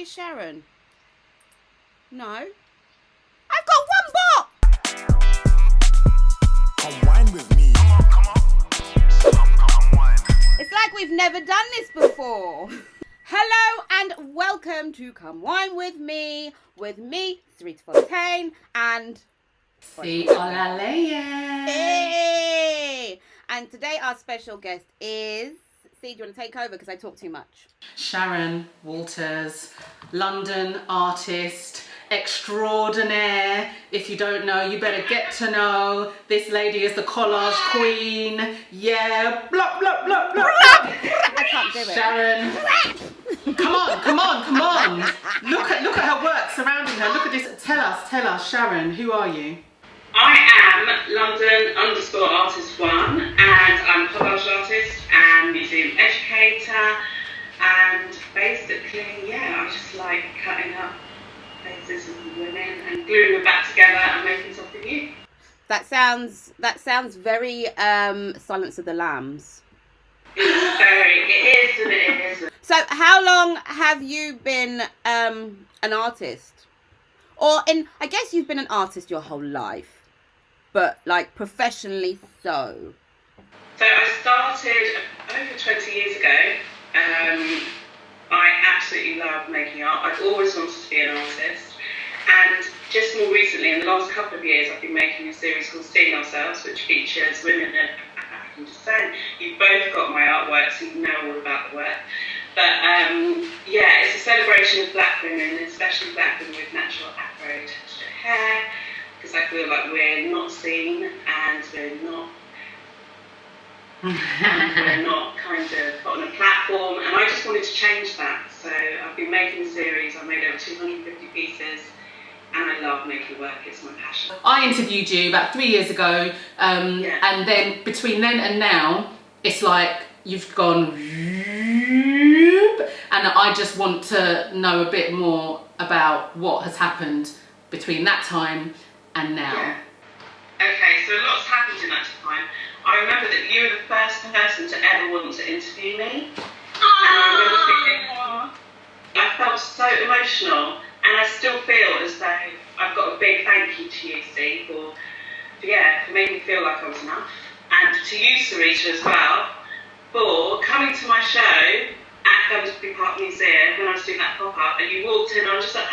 is Sharon? No. I've got one bot! Come wine with me. Come on. It's like we've never done this before. Hello and welcome to Come Wine With Me, Sareta Fontaine and... Olaleye. Hey! And today our special guest is... See, do you want to take over because I talk too much? Sharon Walters, London artist extraordinaire. If you don't know, you better get to know. This lady is the collage queen. Yeah, blah, blah, blah, blah. I can't do it. Sharon. Come on. Look at her work surrounding her. Look at this. Tell us, Sharon, who are you? I am London_artist1 and I'm a collage artist and museum educator, and basically, I just like cutting up faces of women and gluing them back together and making something new. That sounds very Silence of the Lambs. It is and it isn't. So how long have you been an artist? I guess you've been an artist your whole life. But like professionally so? So I started over 20 years ago. I absolutely love making art. I've always wanted to be an artist. And just more recently, in the last couple of years, I've been making a series called Seeing Ourselves, which features women of African descent. You've both got my artwork, so you know all about the work. But it's a celebration of black women, especially black women with natural afro textured hair. Because I feel like we're not seen and we're not kind of put on a platform, and I just wanted to change that. So I've been making a series. I've made over 250 pieces and I love making work. It's my passion. I interviewed you about 3 years ago, and then between then and now, it's like you've gone, and I just want to know a bit more about what has happened between that time and now. Yeah. Okay, so lots happened in that time. I remember that you were the first person to ever want to interview me. And I remember thinking, I felt so emotional, and I still feel as though I've got a big thank you to you, Steve, for making me feel like I was enough. And to you, Sareta, as well, for coming to my show at Gumsbury Park Museum when I was doing that pop-up, and you walked in and I was just like,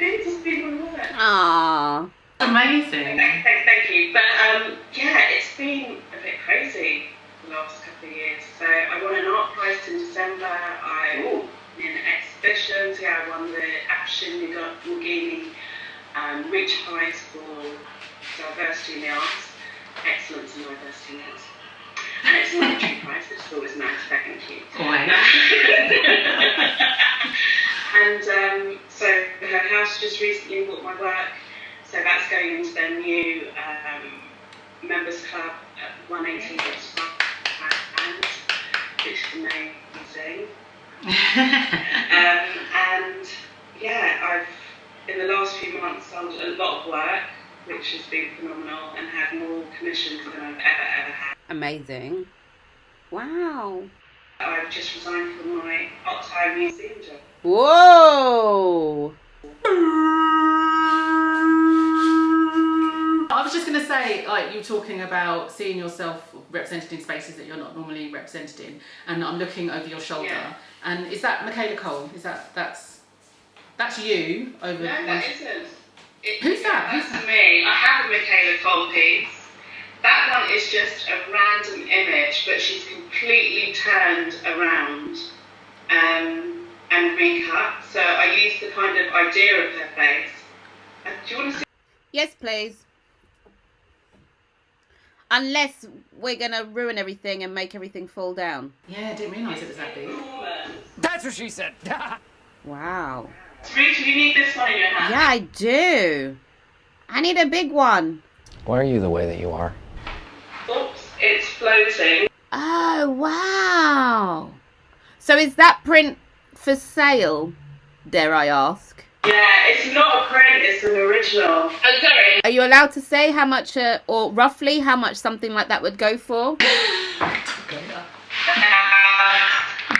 it's just been my work. Aww. Amazing. Thank you. But it's been a bit crazy the last couple of years. So I won an art prize in December. I'm in exhibitions. I won the Action Mugini Reach Prize for diversity in the arts, excellence in diversity in the arts. And it's a monetary prize, which is always nice. Thank you. And so her house just recently bought my work. So that's going into their new members club at 118 and which is amazing. I've in the last few months done a lot of work, which has been phenomenal, and had more commissions than I've ever had. Amazing. Wow. I've just resigned from my part-time museum job. Whoa. I was just going to say, like, you were talking about seeing yourself represented in spaces that you're not normally represented in, and I'm looking over your shoulder, and is that Michaela Cole? That's you over? No, that isn't. Who's that? That's me. I have a Michaela Cole piece. That one is just a random image, but she's completely turned around and recut. So I used the kind of idea of her face. Do you want to see? Yes, please. Unless we're going to ruin everything and make everything fall down. Yeah, I didn't realise it was that big. That's what she said. Wow. Sareta, you need this one in your hand. Yeah, I do. I need a big one. Why are you the way that you are? Oops, it's floating. Oh, wow. So is that print for sale, dare I ask? Yeah, it's not a print, it's an original. Oh, sorry. Are you allowed to say how much, or roughly how much something like that would go for?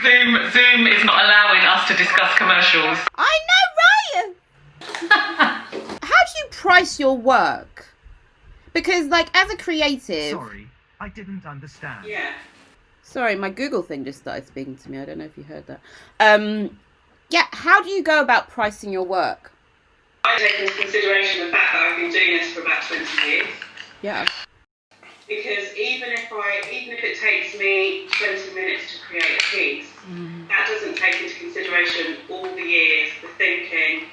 Zoom is not allowing us to discuss commercials. I know, right? How do you price your work? Because, like, as a creative... Sorry, I didn't understand. Yeah. Sorry, my Google thing just started speaking to me. I don't know if you heard that. Yeah, how do you go about pricing your work? I take into consideration the fact that I've been doing this for about 20 years. Yeah. Because even if it takes me 20 minutes to create a piece, that doesn't take into consideration all the years, the thinking,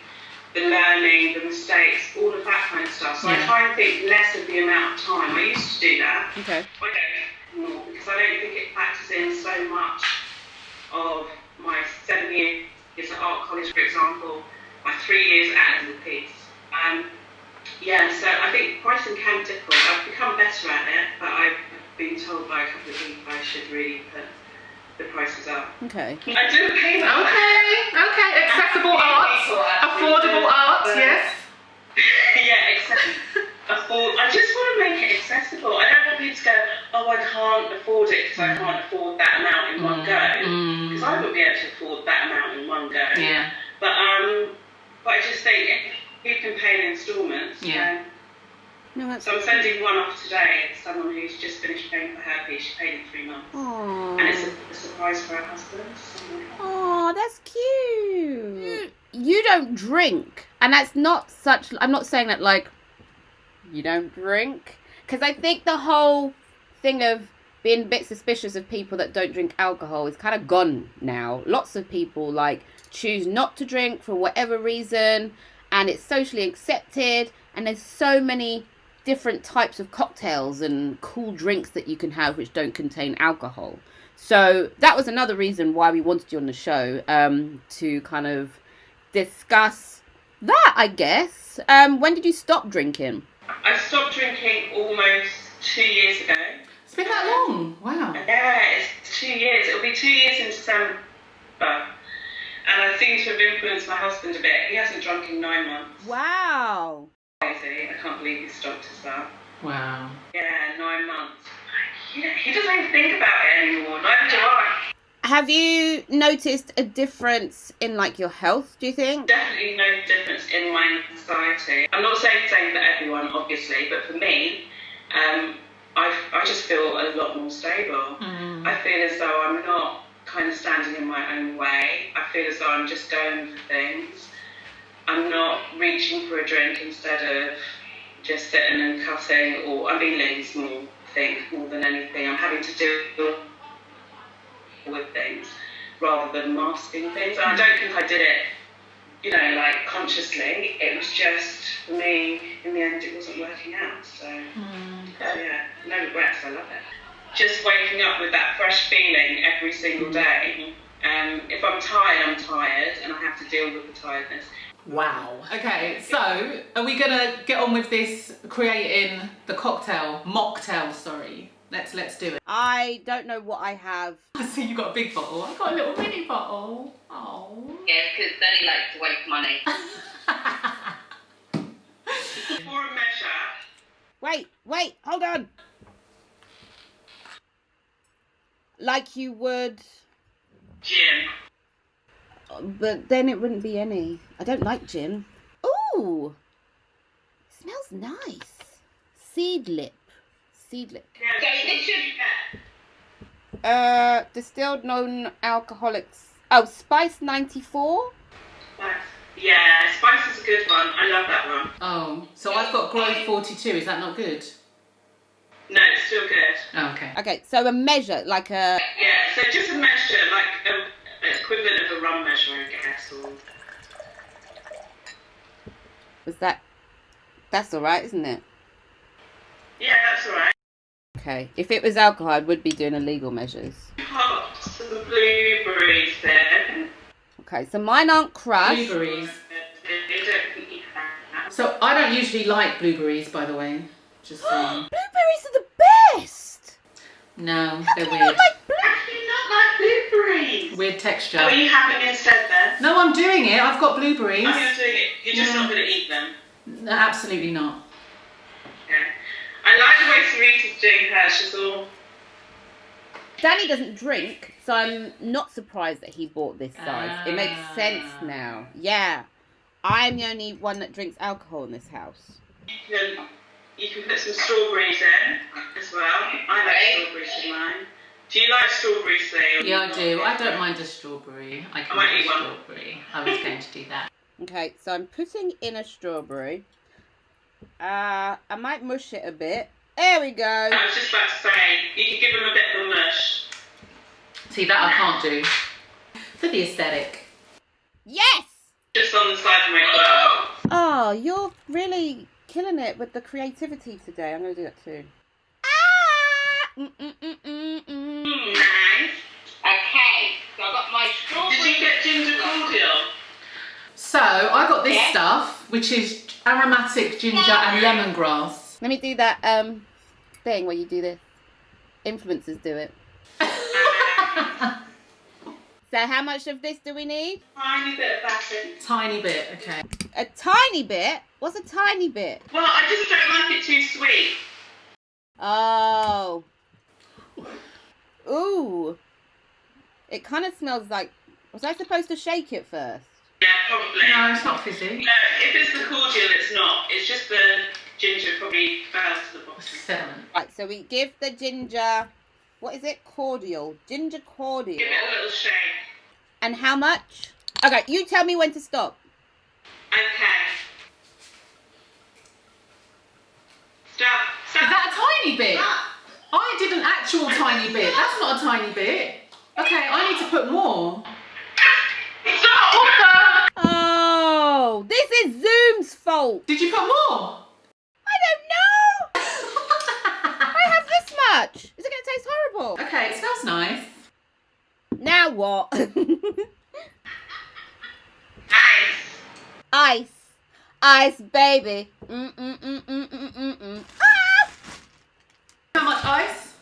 the learning, the mistakes, all of that kind of stuff. So I try and think less of the amount of time. I used to do that. Okay. I don't more because I don't think it factors in so much of my 7 years at art college, for example, my 3 years at the piece. Yeah, so I think pricing can be difficult. I've become better at it, but I've been told by a couple of people I should really put the prices up. Okay. I do pay that. Okay. Accessible art, affordable art, yes. Yeah, afford. I just want to make it accessible. I don't want people to go, oh, I can't afford it because I can't afford that amount in one go. Because I wouldn't be able to afford that amount in one go. Yeah. But I just think if you can pay in instalments. Yeah. No, that's... So I'm sending one off today. It's someone who's just finished paying for her piece. She paid in 3 months. Aww. And it's a surprise for her husband. Oh, that's cute. You don't drink. And that's not such... I'm not saying that, like, you don't drink. Because I think the whole thing of being a bit suspicious of people that don't drink alcohol is kind of gone now. Lots of people, like, choose not to drink for whatever reason. And it's socially accepted. And there's so many different types of cocktails and cool drinks that you can have which don't contain alcohol. So that was another reason why we wanted you on the show, to kind of discuss that, I guess. When did you stop drinking? I stopped drinking almost 2 years ago. It's been that long. Wow. Yeah, it's 2 years. It'll be 2 years in December. And I seem to have influenced my husband a bit. He hasn't drunk in 9 months. Wow. Crazy. I can't believe he stopped us that. Wow. Yeah, 9 months. He doesn't even think about it anymore. Neither do I. Have you noticed a difference in, like, your health, do you think? Definitely no difference in my anxiety. I'm not saying for everyone, obviously, but for me, I just feel a lot more stable. I feel as though I'm not kind of standing in my own way. I feel as though I'm just going for things. I'm not reaching for a drink instead of just sitting and cutting, or I'm being lazy more than anything. I'm having to deal with things rather than masking things. And I don't think I did it, like consciously. It was just, for me, in the end, it wasn't working out. So, yeah, no regrets. I love it. Just waking up with that fresh feeling every single day. If I'm tired, I'm tired, and I have to deal with the tiredness. Wow. Okay, so are we gonna get on with this creating the mocktail, sorry. Let's do it. I don't know what I have. I see you got a big bottle. I've got a little mini bottle. Oh. Yeah, because then he likes to waste money. For a measure. Wait, hold on. Like you would... Gin. But then it wouldn't be any. I don't like gin. Ooh! Smells nice. Seedlip. Yeah, okay, this should be distilled non-alcoholics. Oh, Spice 94? Yeah, Spice is a good one. I love that one. Oh, so I've got Growth 42. Is that not good? No, it's still good. Oh, okay. Okay, so a measure, like a... Yeah, so just a measure, like an equivalent of a rum measure, I guess. Or... Was that... That's alright, isn't it? Yeah, that's alright. Okay, if it was alcohol, I would be doing illegal measures. Hot, some blueberries there. Okay, so mine aren't crushed. Blueberries. They don't eat that. So I don't usually like blueberries, by the way. Just saying. Blueberries are the best! No, they're How can you weird. not like How do you not like blueberries? Weird texture. Oh, are you having it instead then? No, I'm doing it. I've got blueberries. Oh, you're doing it. You're just not going to eat them. No, absolutely not. Okay. I like the way Sareta's doing hers. She's all Danny doesn't drink, so I'm not surprised that he bought this size. It makes sense now. Yeah. I'm the only one that drinks alcohol in this house. You can put some strawberries in as well. I like strawberries in mine. Do you like strawberries, though? Yeah, I do. I don't mind a strawberry. I can might eat eat one. strawberry. I was going to do that. Okay, so I'm putting in a strawberry. I might mush it a bit. There we go. I was just about to say, you can give them a bit of a mush. See, that I can't do. For the aesthetic. Yes! Just on the side of my glove. Oh, you're really killing it with the creativity today. I'm going to do that too. Nice. Okay, so I got my strawberry. Did you get ginger cordial? So, I got this stuff, which is aromatic ginger and lemongrass. Let me do that thing where you do this. Influencers do it. So how much of this do we need? Tiny bit of batter. Tiny bit, okay. A tiny bit? What's a tiny bit? Well, I just don't like it too sweet. Oh. Ooh. It kind of smells like... Was I supposed to shake it first? Yeah, probably. No, it's not fizzy. No, if it's the cordial, it's not. It's just the ginger probably fell to the bottom. Sediment. Right, so we give the ginger... What is it? Cordial. Ginger cordial. Give it a little shake. And how much? Okay, you tell me when to stop. Okay. Stop. Is that a tiny bit? I did an actual tiny bit. That's not a tiny bit. Okay, I need to put more. Stop! Oh, this is Zoom's fault. Did you put more? I don't know. I have this much. Is it going to taste horrible? Okay, it smells nice. Now what? Nice. Ice. Ice, baby. Ah! How much ice?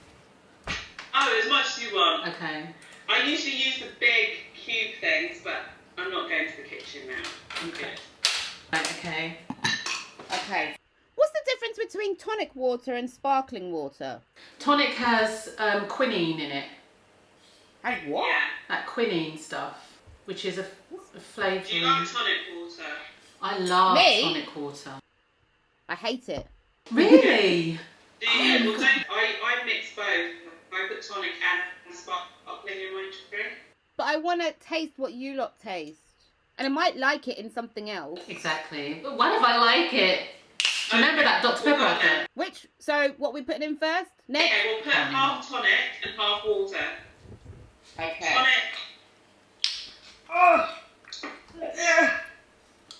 Oh, as much as you want. Okay. I usually use the big cube things, but I'm not going to the kitchen now. I'm good. Right, okay. Okay. What's the difference between tonic water and sparkling water? Tonic has quinine in it. And what? Yeah. That quinine stuff, which is a Do you flavouring. like tonic water? I love Me? tonic water. I hate it. Really? Do you? Well, I mix both. I put tonic and sparkling in my drink. But I want to taste what you lot taste. And I might like it in something else. Exactly. But what if I like it? Do you remember that Dr. Pepper advert? Which, so what we putting in first? Next? Okay, we'll put half tonic and half water. Okay. Tonic.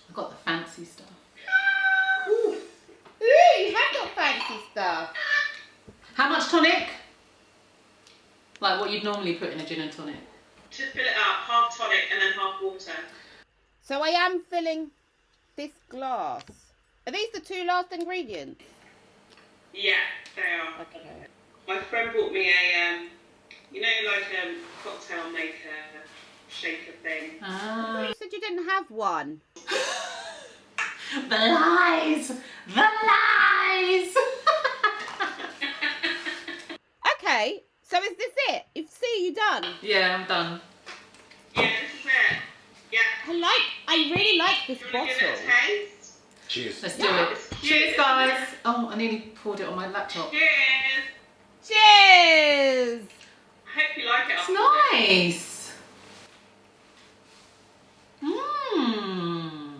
I've got the fancy stuff. Ooh, you have got fancy stuff. How much tonic? Like what you'd normally put in a gin and tonic. Just fill it up, half tonic and then half water. So I am filling this glass. Are these the two last ingredients? Yeah, they are. Okay. My friend bought me a, you know, like a cocktail maker shaker thing. Ah. You said you didn't have one. The lies! The lies! Okay, so is this it? You done? Yeah, I'm done. Yeah, this is it. Yeah. I really like this Do you want to give it bottle. a taste? Cheers. Let's do Yeah. it. Cheers, guys. Oh, I nearly poured it on my laptop. Cheers. Cheers! I hope you like it. It's nice. Mmm.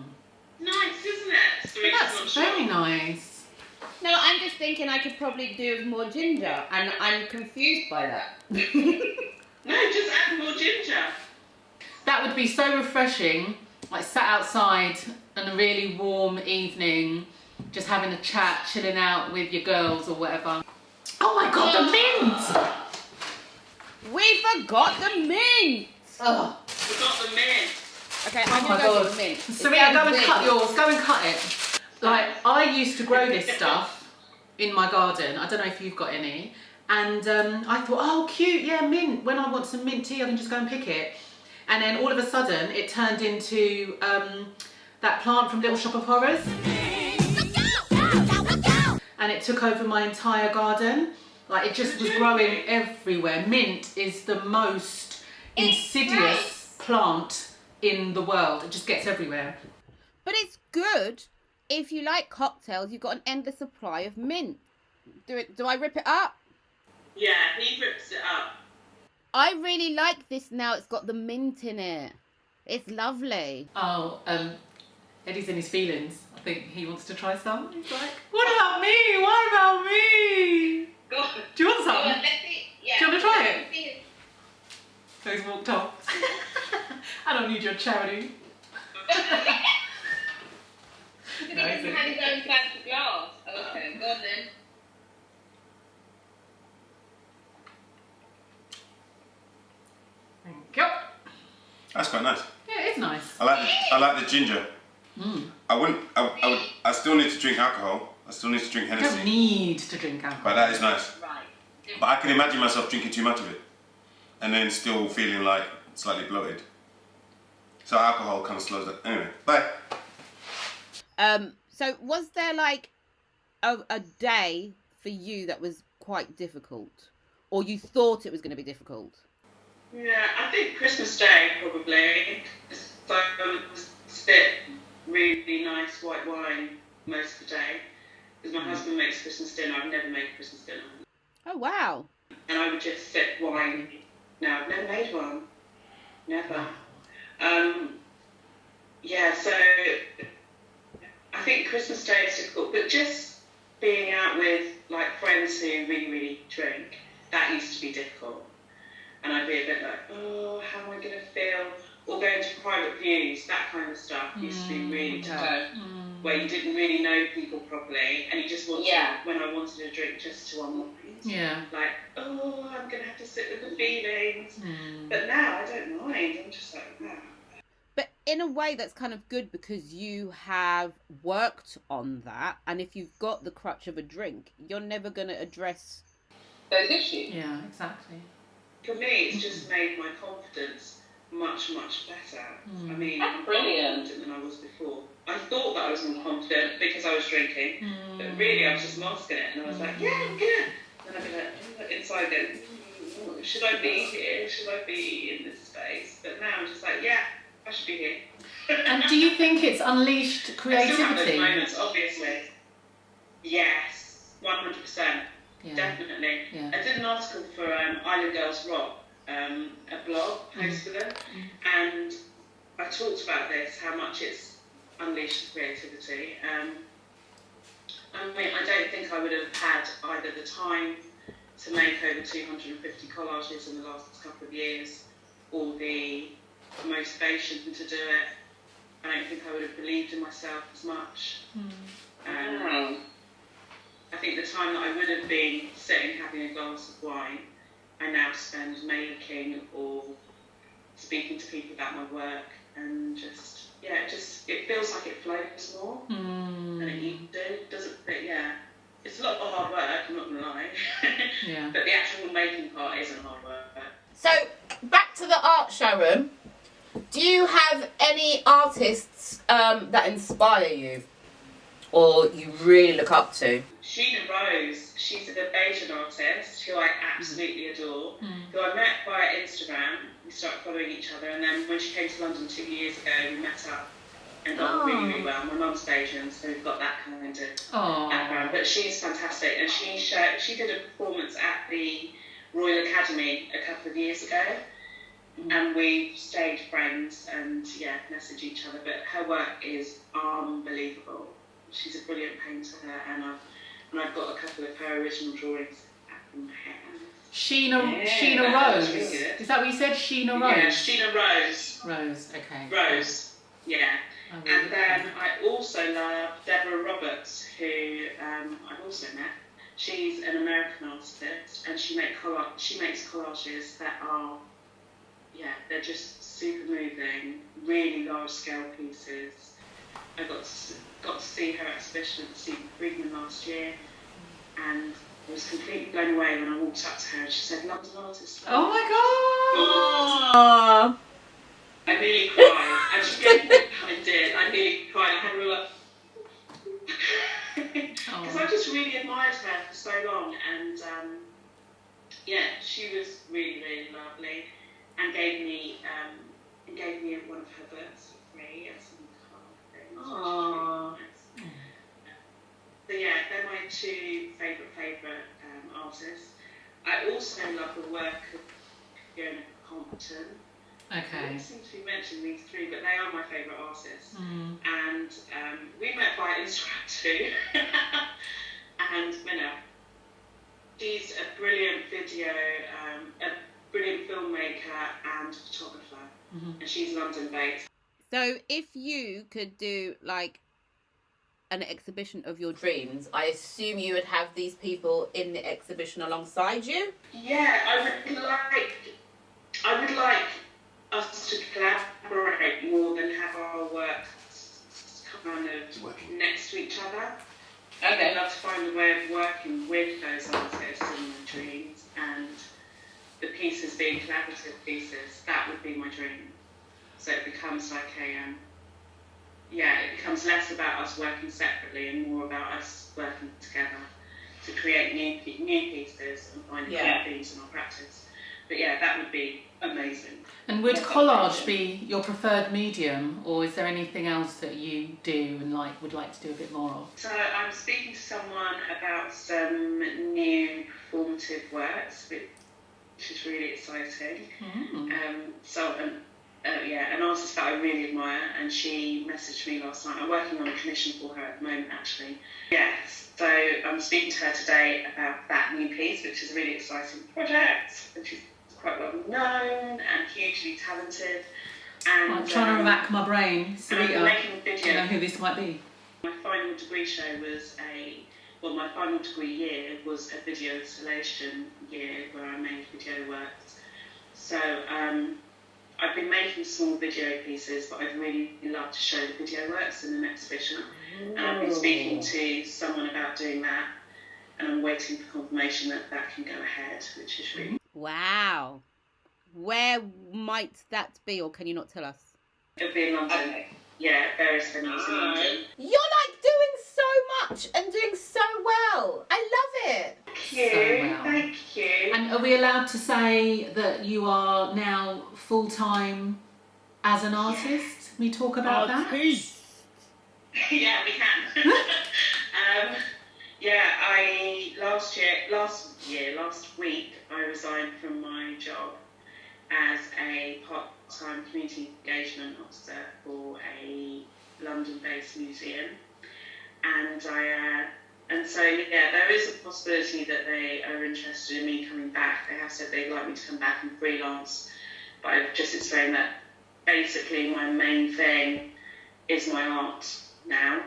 Nice, isn't it? Sweet, That's not very sure. nice. No, I'm just thinking I could probably do with more ginger, and I'm confused by that. No, just add more ginger. That would be so refreshing, like sat outside on a really warm evening, just having a chat, chilling out with your girls or whatever. Oh my god, the mint! We forgot the mint! Oh, We've got the mint. Okay, oh I'm my gonna go god. for the mint. Sareta, go and cut yours, go and cut it. Like, I used to grow this stuff in my garden. I don't know if you've got any. And I thought, oh, cute, yeah, mint. When I want some mint tea, I can just go and pick it. And then all of a sudden, it turned into that plant from Little Shop of Horrors. And it took over my entire garden. Like, it just was growing everywhere. Mint is the most insidious plant in the world. It just gets everywhere. But it's good. If you like cocktails, you've got an endless supply of mint. Do I rip it up? Yeah, he rips it up. I really like this now. It's got the mint in it. It's lovely. Oh, Eddie's in his feelings. I think he wants to try some. He's like, what about me? What about me? Go on. Do you want some? Go on, let's see. Yeah. Do you want to try it? Let's see. So he's walked off. I don't need your charity. He doesn't have his own fancy glass. Okay, go on then. Thank you. That's quite nice. Yeah, it's nice. I like the ginger. Mm. I still need to drink alcohol. I still need to drink You Hennessy. don't need to drink alcohol. But that is nice. Right. But I can imagine myself drinking too much of it and then still feeling like slightly bloated. So alcohol kind of slows that. Anyway, bye. So was there like a day for you that was quite difficult? Or you thought it was going to be difficult? Yeah, I think Christmas Day probably. So I would spit really nice white wine most of the day. Because my husband makes Christmas dinner. I've never made Christmas dinner. Oh, wow. And I would just sip wine. No, I've never made one. Never. Yeah, so I think Christmas Day is difficult, but just being out with like friends who really, really drink, that used to be difficult. And I'd be a bit like, oh, how am I going to feel? Or going to private views, that kind of stuff used to be really tough. Where you didn't really know people properly, and you just wanted, when I wanted a drink, just to unwind. Yeah. Like, oh, I'm going to have to sit with the feelings. But now I don't mind. I'm just like, no. But in a way, that's kind of good because you have worked on that. And if you've got the crutch of a drink, you're never going to address those issues. Yeah, exactly. For me, it's just made my confidence much, much better. I mean, That's I'm more brilliant. confident than I was before. I thought that I was more confident because I was drinking, but really I was just masking it. And I was like, yeah, I'm good. And I'd be like, inside going, should I be here? Should I be in this space? But now I'm just like, yeah, I should be here. And do you think it's unleashed I still have those creativity? moments, obviously. Yes, 100%. Yeah. Definitely. Yeah. I did an article for Island Girls Rock, a blog post for them, and I talked about this, how much it's unleashed creativity. I mean, I don't think I would have had either the time to make over 250 collages in the last couple of years, or the motivation to do it. I don't think I would have believed in myself as much. I think the time that I would have been sitting having a glass of wine, I now spend making or speaking to people about my work, and just, it feels like it flows more than it used to, doesn't it? Yeah. It's a lot of hard work, I'm not going to lie. Yeah. But the actual making part isn't hard work. So, back to the art, Sharon. Do you have any artists that inspire you or you really look up to? Sheena Rose, she's a Bayesian artist who I absolutely adore, who I met via Instagram. We started following each other, and then when she came to London 2 years ago, we met up and got on really, really well. My mum's Bayesian, so we've got that kind of background. But she's fantastic, and she did a performance at the Royal Academy a couple of years ago, and we stayed friends and messaged each other. But her work is unbelievable. She's a brilliant painter, and I've got a couple of her original drawings at my hand. Sheena Rose. Really good. Is that what you said? Sheena Rose? Yeah, Sheena Rose. Rose, okay. Rose, yeah. Oh, really? And then I also love Deborah Roberts, who I've also met. She's an American artist, and she makes collages that are, they're just super moving, really large scale pieces. I got to see her exhibition at the Stephen Friedman last year, and I was completely blown away when I walked up to her and she said, London artist. Oh my god! I nearly cried, and she gave me I did. I nearly cried. I had a real because I just really admired her for so long, and she was really, really lovely, and gave me one of her books for free as some card things. Aww. So yeah, they're my two favourite artists. I also love the work of Fiona Compton. I Okay. don't seem to be mentioning these three, but they are my favourite artists. Mm. And we met by Instagram too. And she's a brilliant video, a brilliant filmmaker and photographer. Mm-hmm. And she's London based. So if you could do like an exhibition of your dreams, I assume you would have these people in the exhibition alongside you? Yeah, I would like us to collaborate more than have our work kind of next to each other. Okay. I'd love to find a way of working with those artists in my dreams, and the pieces being collaborative pieces. That would be my dream. So it becomes like it becomes less about us working separately and more about us working together to create new pieces and find new themes in our practice. But yeah, that would be amazing. And would collage be your preferred medium, or is there anything else that you do and would like to do a bit more of? So I'm speaking to someone about some new performative works, which is really exciting. Mm. An artist that I really admire, and she messaged me last night. I'm working on a commission for her at the moment, actually. Yes, so I'm speaking to her today about that new piece, which is a really exciting project, and she's quite well known and hugely talented. And I'm trying to rack my brain. Sareta, making a video. do you know who this might be? My final degree show was my final degree year was a video installation year where I made video works. So I've been making small video pieces, but I'd really love to show the video works in an exhibition. And I've been speaking to someone about doing that, and I'm waiting for confirmation that that can go ahead, which is really... Wow. Where might that be, or can you not tell us? It'll be in London. Okay. Yeah, various venues in London. You're like doing so much and doing so well. I love it. Thank you. So well. Thank you. And are we allowed to say that you are now full-time as an artist? We talk about that? Yeah, we can. Last week, I resigned from my job as a part-time community engagement officer for a London-based museum, and there is a possibility that they are interested in me coming back. They have said they'd like me to come back and freelance, but I've just explained that basically my main thing is my art now,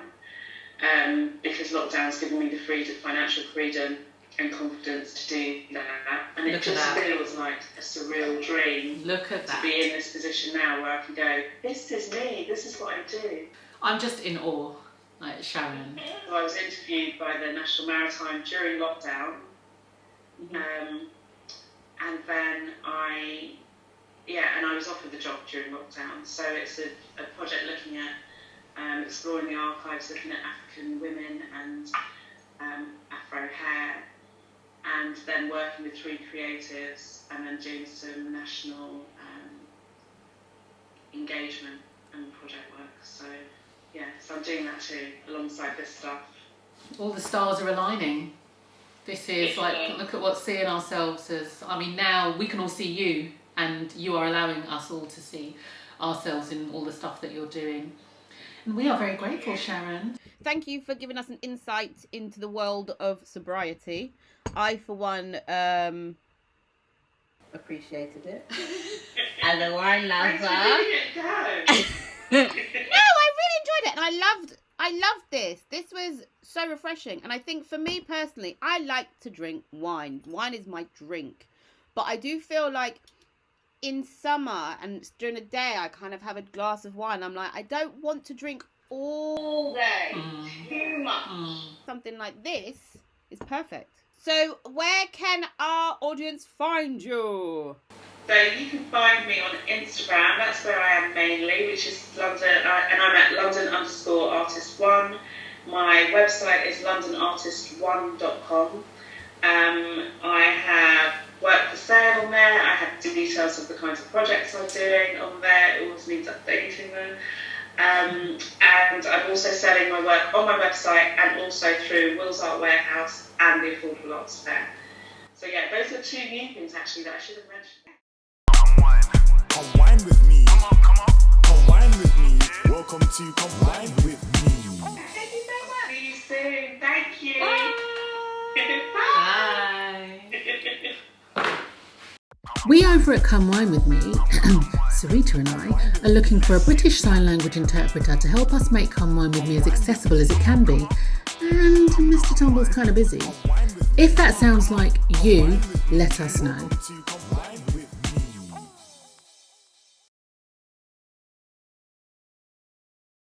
because lockdown's given me the financial freedom and confidence to do that, and it just feels like a surreal dream. Look at that. To be in this position now where I can go, this is me, this is what I do. I'm just in awe, like Sharon. So I was interviewed by the National Maritime during lockdown, and then I was offered the job during lockdown. So it's a project looking at exploring the archives, looking at African women and Afro hair, and then working with 3 creatives, and then doing some national engagement and project work. So I'm doing that too, alongside this stuff. All the stars are aligning. This is look at what's seeing ourselves as, now we can all see you, and you are allowing us all to see ourselves in all the stuff that you're doing. And we are very grateful, Sharon. Thank you for giving us an insight into the world of sobriety. I, for one, appreciated it. As a wine lover. No, I really enjoyed it, and I loved this. This was so refreshing, and I think for me personally, I like to drink wine. Wine is my drink, but I do feel like in summer and during the day, I kind of have a glass of wine. I'm like, I don't want to drink all day, too much. Something like this is perfect. So where can our audience find you? So you can find me on Instagram. That's where I am mainly, which is London, and I'm at London_artist1. My website is londonartist1.com. I have work for sale details of the kinds of projects I'm doing on there. It always needs updating them. And I'm also selling my work on my website and also through Will's Art Warehouse and the Affordable Arts Fair. So yeah, those are 2 new things actually that I should have mentioned. Come wine with me. Come wine with me. Welcome to Come Wine with Me. Thank you so much. See you soon. Thank you. Bye. We over at Come Wine With Me, Sareta and I, are looking for a British Sign Language interpreter to help us make Come Wine With Me as accessible as it can be. And Mr. Tumble's kind of busy. If that sounds like you, let us know.